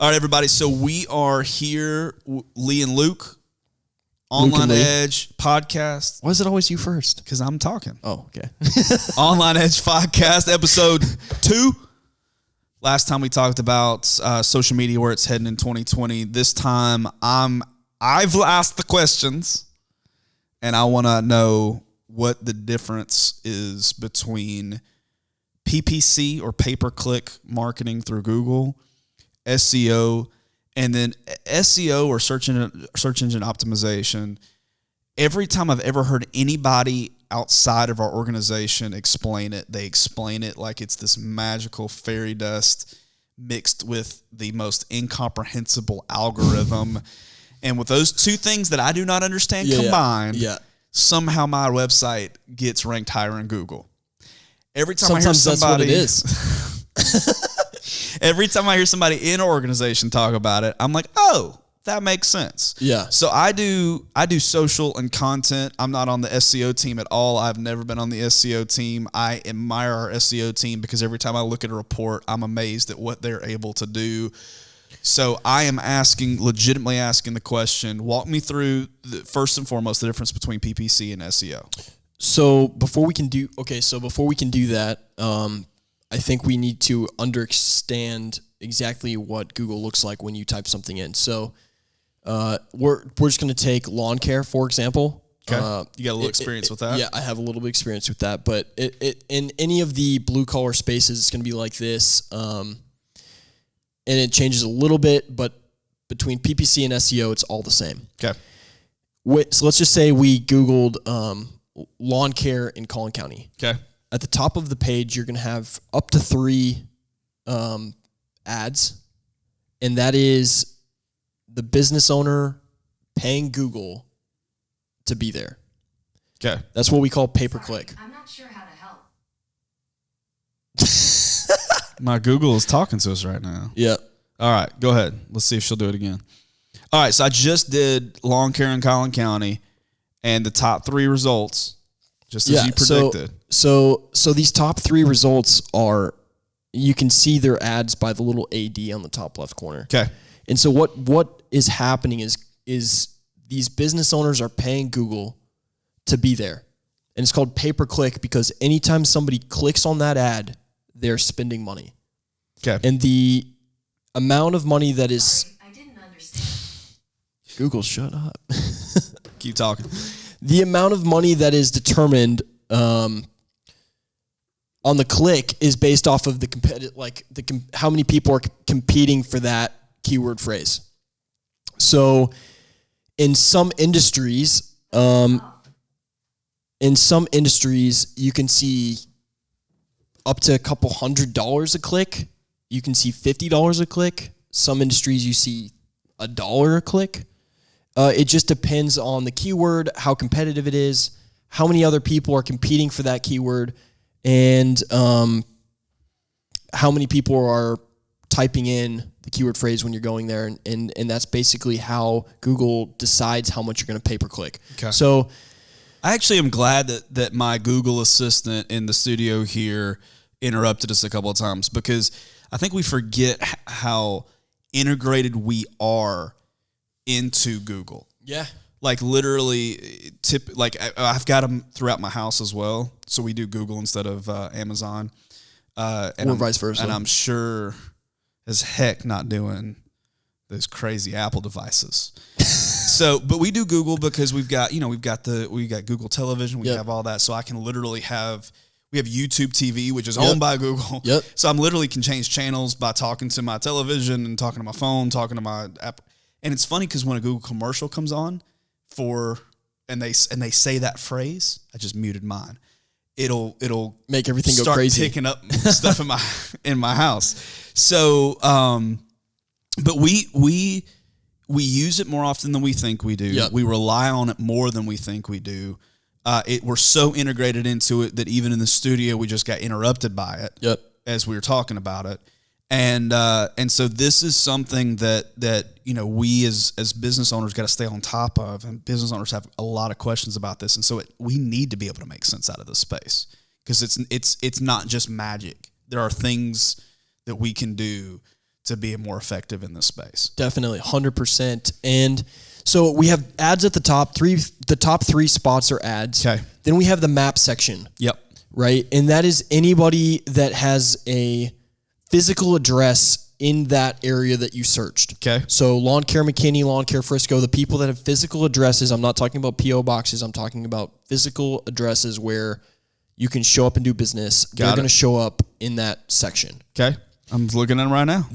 All right, everybody. So we are here, Lee and Luke, Online Edge podcast. Why is it always you first? Because I'm talking. Oh, okay. Online Edge podcast, episode 2. Last time we talked about social media, where it's heading in 2020. This time, I've asked the questions, and I want to know what the difference is between PPC or pay-per-click marketing through Google, SEO, and then SEO or search engine optimization. Every time I've ever heard anybody outside of our organization explain it, they explain it like it's this magical fairy dust mixed with the most incomprehensible algorithm. And with those two things that I do not understand combined, somehow my website gets ranked higher in Google. Every time Sometimes I hear somebody, that's what it is. Every time I hear somebody in an organization talk about it, I'm like, oh, that makes sense. Yeah. So I do social and content. I'm not on the SEO team at all. I've never been on the SEO team. I admire our SEO team because every time I look at a report, I'm amazed at what they're able to do. So I am legitimately asking the question, walk me through, first and foremost, the difference between PPC and SEO. So before we can do that, I think we need to understand exactly what Google looks like when you type something in. So we're just going to take lawn care, for example. Okay. You got a little experience with that? Yeah, I have a little bit of experience with that. But it in any of the blue collar spaces, it's going to be like this. And it changes a little bit, but between PPC and SEO, it's all the same. Okay. So let's just say we Googled lawn care in Collin County. Okay. At the top of the page, you're going to have up to 3 ads, and that is the business owner paying Google to be there. Okay. That's what we call pay-per-click. I'm not sure how to help. My Google is talking to us right now. Yeah. All right, go ahead. Let's see if she'll do it again. All right, so I just did lawn care in Collin County, and the top 3 results, just as you predicted. So these top 3 results are, you can see their ads by the little AD on the top left corner. Okay. And so what is happening is these business owners are paying Google to be there. And it's called pay-per-click because anytime somebody clicks on that ad, they're spending money. Okay. And the amount of money that is... Sorry, I didn't understand. Google, shut up. Keep talking. The amount of money that is determined on the click is based off of how many people are competing for that keyword phrase. So in some industries, you can see up to a couple $100 a click. You can see $50 a click. Some industries you see $1 a click. It just depends on the keyword, how competitive it is, how many other people are competing for that keyword, and how many people are typing in the keyword phrase when you're going there. And that's basically how Google decides how much you're going to pay per click. Okay. So I actually am glad that my Google Assistant in the studio here interrupted us a couple of times because I think we forget how integrated we are into Google. Yeah. Like literally, I've got them throughout my house as well. So we do Google instead of Amazon. Or vice versa. And I'm sure as heck not doing those crazy Apple devices. But we do Google because we've got Google Television. We have all that. So I can literally we have YouTube TV, which is owned by Google. Yep. So I'm literally can change channels by talking to my television and talking to my phone, talking to my app. And it's funny because when a Google commercial comes on and they say that phrase, I just muted mine. It'll make everything go start crazy. Picking up stuff in my house. So, but we use it more often than we think we do. Yep. We rely on it more than we think we do. We're so integrated into it that even in the studio, we just got interrupted by it. Yep. As we were talking about it. And so this is something that we as business owners got to stay on top of, and business owners have a lot of questions about this, and so we need to be able to make sense out of this space because it's not just magic. There are things that we can do to be more effective in this space. Definitely, 100%. And so we have ads at the top. The top three spots are ads. Okay. Then we have the map section. Yep. Right? And that is anybody that has a physical address in that area that you searched. Okay. So Lawn Care McKinney, Lawn Care Frisco, the people that have physical addresses, I'm not talking about P.O. boxes, I'm talking about physical addresses where you can show up and do business. They're going to show up in that section. Okay. I'm looking at them right now.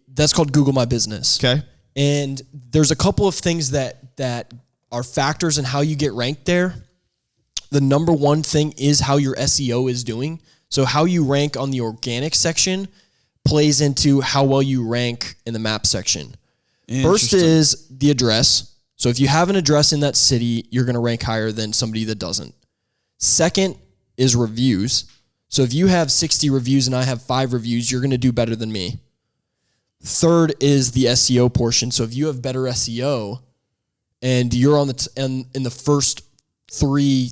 That's called Google My Business. Okay. And there's a couple of things that are factors in how you get ranked there. The number one thing is how your SEO is doing. So how you rank on the organic section plays into how well you rank in the map section. First is the address. So if you have an address in that city, you're going to rank higher than somebody that doesn't. Second is reviews. So if you have 60 reviews and I have 5 reviews, you're going to do better than me. Third is the SEO portion. So if you have better SEO and you're on in the first 3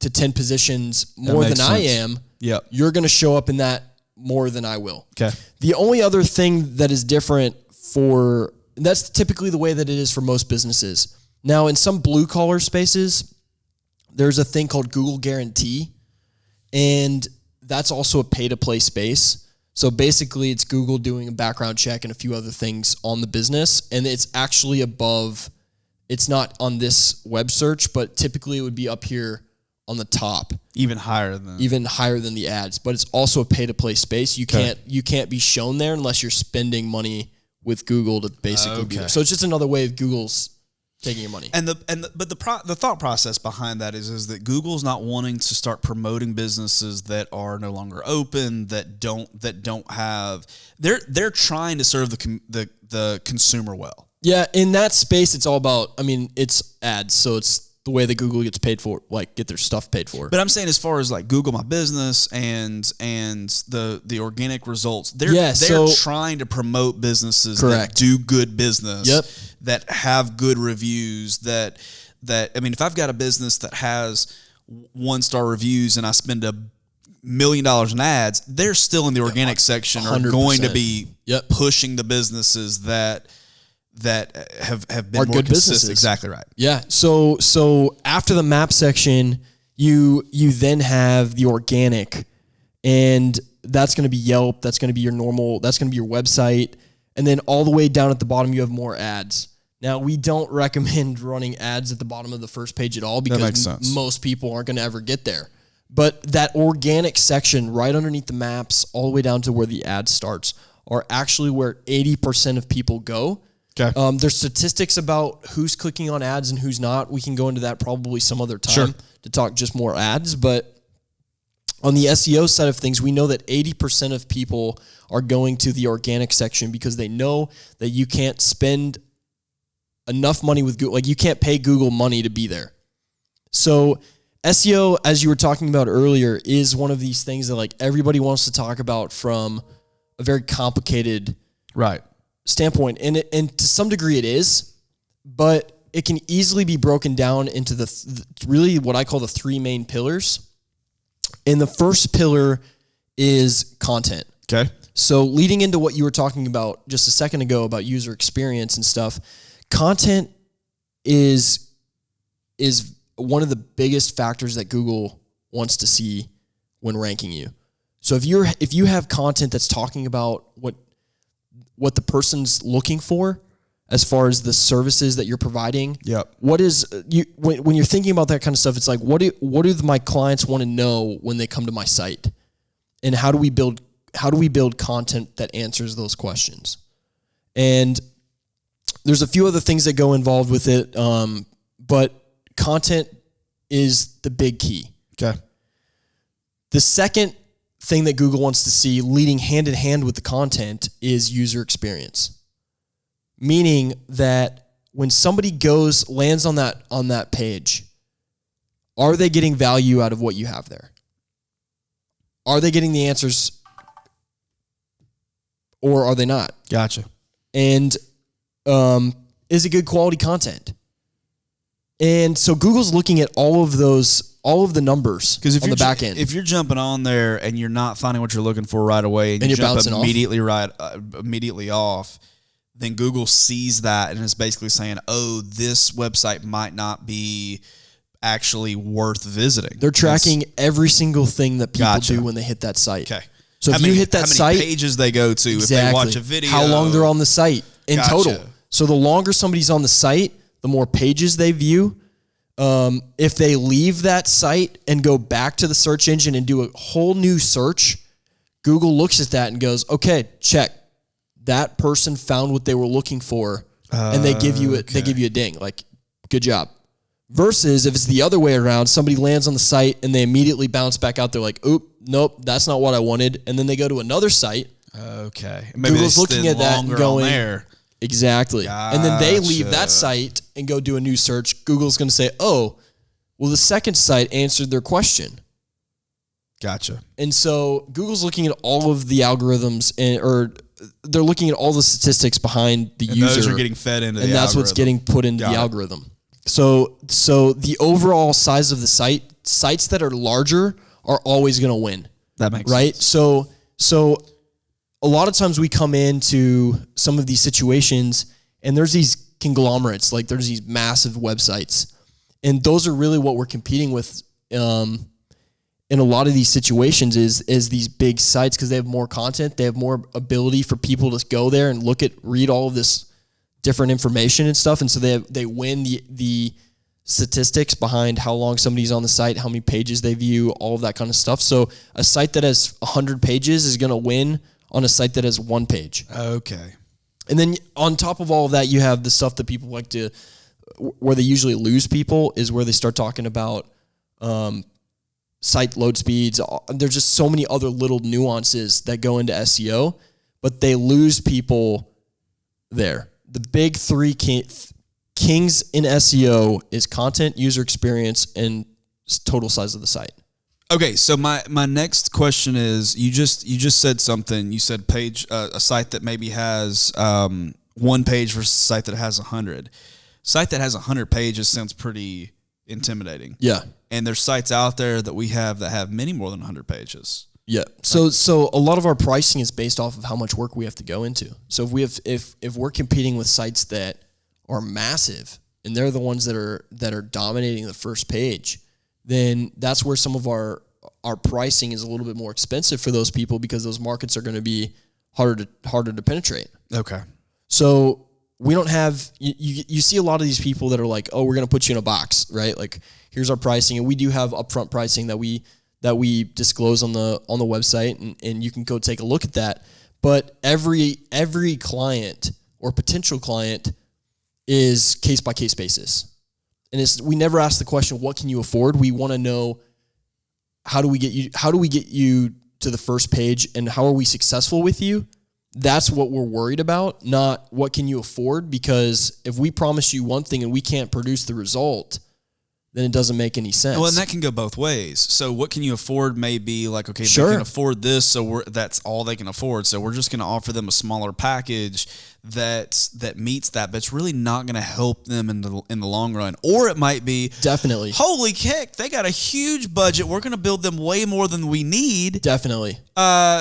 to 10 positions more than I am, you're going to show up in that more than I will. Okay. The only other thing that is different that's typically the way that it is for most businesses. Now, in some blue collar spaces, there's a thing called Google Guarantee, and that's also a pay to play space. So basically it's Google doing a background check and a few other things on the business, and it's actually it's not on this web search, but typically it would be up here on the top. Even higher than the ads, but it's also a pay to play space. You can't be shown there unless you're spending money with Google to basically be there. So it's just another way of Google's taking your money. But the thought process behind that is that Google's not wanting to start promoting businesses that are no longer open, that don't have. They're trying to serve the consumer well. Yeah, in that space, it's all about. I mean, it's ads, so it's the way that Google gets paid for, like get their stuff paid for. But I'm saying as far as like Google My Business and the organic results, they're trying to promote businesses that do good business, that have good reviews, that I mean, if I've got a business that has 1-star reviews and I spend $1 million in ads, they're still in the organic section are 100%. going to be pushing the businesses that have been are more good consistent. businesses. Exactly right. Yeah. So after the map section, you then have the organic, and that's going to be Yelp. That's going to be your normal. That's going to be your website, and then all the way down at the bottom, you have more ads. Now, we don't recommend running ads at the bottom of the first page at all because most people aren't going to ever get there. But that organic section right underneath the maps, all the way down to where the ad starts, are actually where 80% of people go. Okay. There's statistics about who's clicking on ads and who's not. We can go into that probably some other time to talk just more ads. But on the SEO side of things, we know that 80% of people are going to the organic section because they know that you can't spend enough money with Google. Like you can't pay Google money to be there. So SEO, as you were talking about earlier, is one of these things that like everybody wants to talk about from a very complicated standpoint. And to some degree it is, but it can easily be broken down into really what I call the 3 main pillars. And the first pillar is content. Okay. So leading into what you were talking about just a second ago about user experience and stuff, content is one of the biggest factors that Google wants to see when ranking you. So if you have content that's talking about what the person's looking for as far as the services that you're providing, what is when you're thinking about that kind of stuff, it's like what do my clients want to know when they come to my site, and how do we build content that answers those questions? And there's a few other things that go involved with it, but content is the big key. Okay. The second thing that Google wants to see leading hand in hand with the content is user experience. Meaning that when somebody lands on that page, are they getting value out of what you have there? Are they getting the answers or are they not? Gotcha. And is it good quality content? And so Google's looking at all of those all of the numbers Because if on you're the back end. if you're jumping on there and you're not finding what you're looking for right away, and you you're jump bouncing off. immediately off, then Google sees that and is basically saying, "Oh, this website might not be actually worth visiting." They're tracking every single thing that people Gotcha. do when they hit that site. Okay. So How if many, you hit that how many site, pages they go to, if they watch a video, how long they're on the site in Gotcha. total. So the longer somebody's on the site, the more pages they view. If they leave that site and go back to the search engine and do a whole new search, Google looks at that and goes, "Okay, check. That person found what they were looking for," and they give you they give you a ding, like, "Good job." Versus if it's the other way around, somebody lands on the site and they immediately bounce back out. They're like, "Oop, nope, that's not what I wanted," and then they go to another site. Okay. Maybe Google's they looking stayed at that and longer going, on there. Exactly. And then they leave Gotcha. that site and go do a new search. Google's going to say, "Oh, well, the second site answered their question." Gotcha. And so Google's looking at all of the algorithms, or they're looking at all the statistics behind the And user. those are getting fed into and the that's what's algorithm. getting put into Got the it. algorithm. So the overall size of the site, sites that are larger are always going to win. That makes Right? sense. So a lot of times we come into some of these situations and there's these conglomerates, like there's these massive websites. And those are really what we're competing with in a lot of these situations is these big sites, because they have more content. They have more ability for people to go there and read all of this different information and stuff. And so they win the statistics behind how long somebody's on the site, how many pages they view, all of that kind of stuff. So a site that has 100 pages is going to win on a site that has 1 page. Okay. And then on top of all of that, you have the stuff that people like to, where they usually lose people, is where they start talking about site load speeds. There's just so many other little nuances that go into SEO, but they lose people there. The big three kings in SEO is content, user experience, and total size of the site. Okay, so my next question is, you just said something. You said a site that maybe has 1 page versus a site that has 100. Site that has 100 pages sounds pretty intimidating. Yeah. And there's sites out there that we have that have many more than 100 pages. Yeah. So a lot of our pricing is based off of how much work we have to go into. So if we're competing with sites that are massive and they're the ones that are dominating the first page, then that's where some of our pricing is a little bit more expensive for those people, because those markets are going to be harder to penetrate. Okay. So we don't have, you see a lot of these people that are like, "Oh, we're going to put you in a box," right? Like, here's our pricing. And we do have upfront pricing that we disclose on the website, and you can go take a look at that. But every client or potential client is case by case basis. And we never ask the question, "What can you afford?" We want to know, how do we get you to the first page, and how are we successful with you? That's what we're worried about, not what can you afford, because if we promise you one thing and we can't produce the result, then it doesn't make any sense. Well, and that can go both ways. So what can you afford may be like, okay, Sure. they can afford this, so that's all they can afford. So we're just going to offer them a smaller package that meets that, but it's really not going to help them in the long run. Or it might be, Definitely. holy heck, they got a huge budget. We're going to build them way more than we need. Definitely.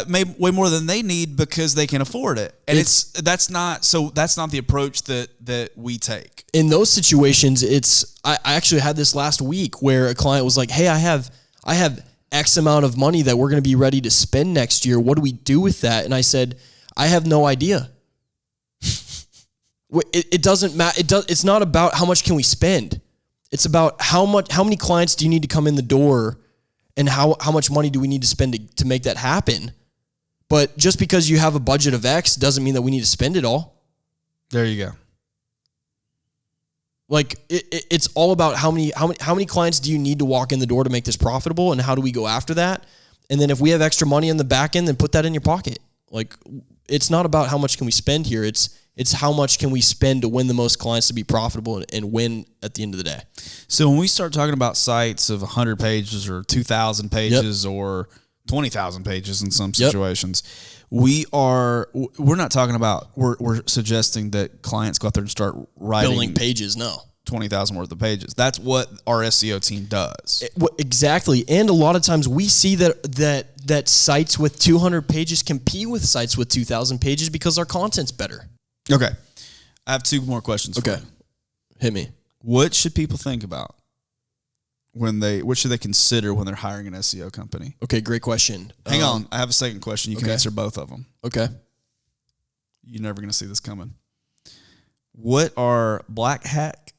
Maybe way more than they need because they can afford it. And that's not the approach that we take. In those situations, I actually had this last week where a client was like, "Hey, I have X amount of money that we're going to be ready to spend next year. What do we do with that?" And I said, "I have no idea." It doesn't matter. It's not about how much can we spend. It's about how many clients do you need to come in the door, and how much money do we need to spend to make that happen. But just because you have a budget of X doesn't mean that we need to spend it all. There you go. Like it's all about how many clients do you need to walk in the door to make this profitable, and how do we go after that? And then if we have extra money in the back end, then put that in your pocket. Like, it's not about how much can we spend here. It's how much can we spend to win the most clients to be profitable and win at the end of the day. So when we start talking about sites of 100 pages or 2,000 pages or 20,000 pages in some situations, we're not talking about, we're suggesting that clients go out there and start writing building pages. No, 20,000 worth of pages. That's what our SEO team does. Exactly. And a lot of times we see that sites with 200 pages compete with sites with 2,000 pages because our content's better. Okay. I have 2 more questions for you. Hit me. What should people think about what should they consider when they're hiring an SEO company? Okay, great question. Hang on. I have a second question. You can okay. answer both of them. Okay. You're never going to see this coming. What are black hat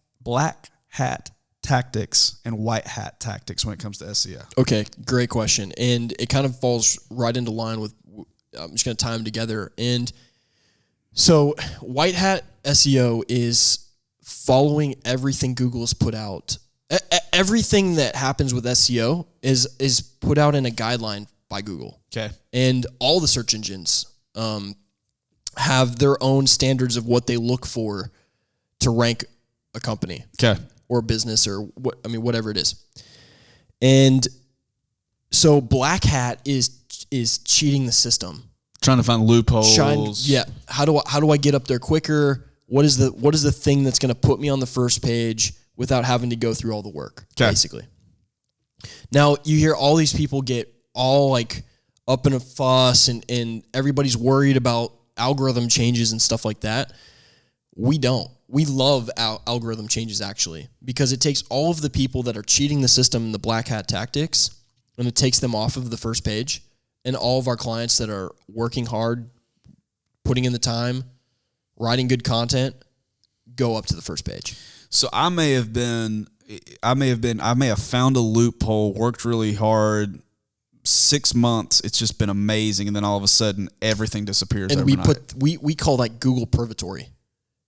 tactics and white hat tactics when it comes to SEO? Okay, great question. And it kind of falls right into line with, I'm just going to tie them together. And so white hat SEO is following everything Google has put out. Everything that happens with SEO is put out in a guideline by Google. Okay. And all the search engines have their own standards of what they look for to rank a company. Okay. Or a business or whatever it is. And so black hat is cheating the system. Trying to find loopholes. How do I get up there quicker? What is the thing that's going to put me on the first page without having to go through all the work, basically. Now, you hear all these people get all like up in a fuss and everybody's worried about algorithm changes and stuff like that. We don't. We love algorithm changes, actually, because it takes all of the people that are cheating the system in the black hat tactics and it takes them off of the first page, and all of our clients that are working hard, putting in the time, writing good content, go up to the first page. So I may have found a loophole, worked really hard, 6 months. It's just been amazing. And then all of a sudden everything disappears. And overnight. we call that Google purgatory,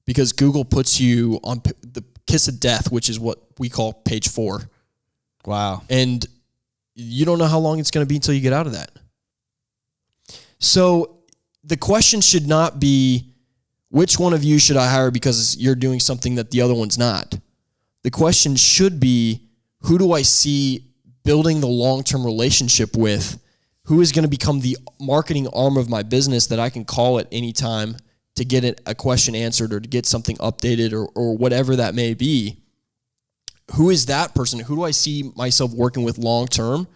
because Google puts you on the kiss of death, which is what we call page 4. Wow. And you don't know how long it's going to be until you get out of that. So the question should not be, which one of you should I hire because you're doing something that the other one's not? The question should be, who do I see building the long-term relationship with? Who is going to become the marketing arm of my business that I can call at any time to get a question answered or to get something updated or whatever that may be? Who is that person? Who do I see myself working with long-term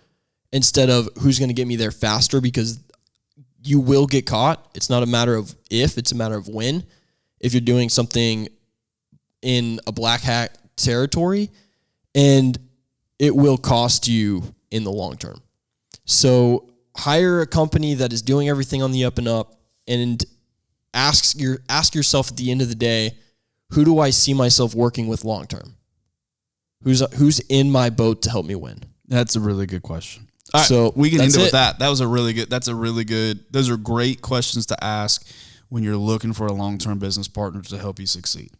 instead of who's going to get me there faster? Because you will get caught. It's not a matter of if, it's a matter of when. If you're doing something in a black hat territory, and it will cost you in the long term. So hire a company that is doing everything on the up and up, and ask yourself at the end of the day, who do I see myself working with long term? Who's in my boat to help me win? That's a really good question. All right, so we can end it with that. Those are great questions to ask when you're looking for a long-term business partner to help you succeed.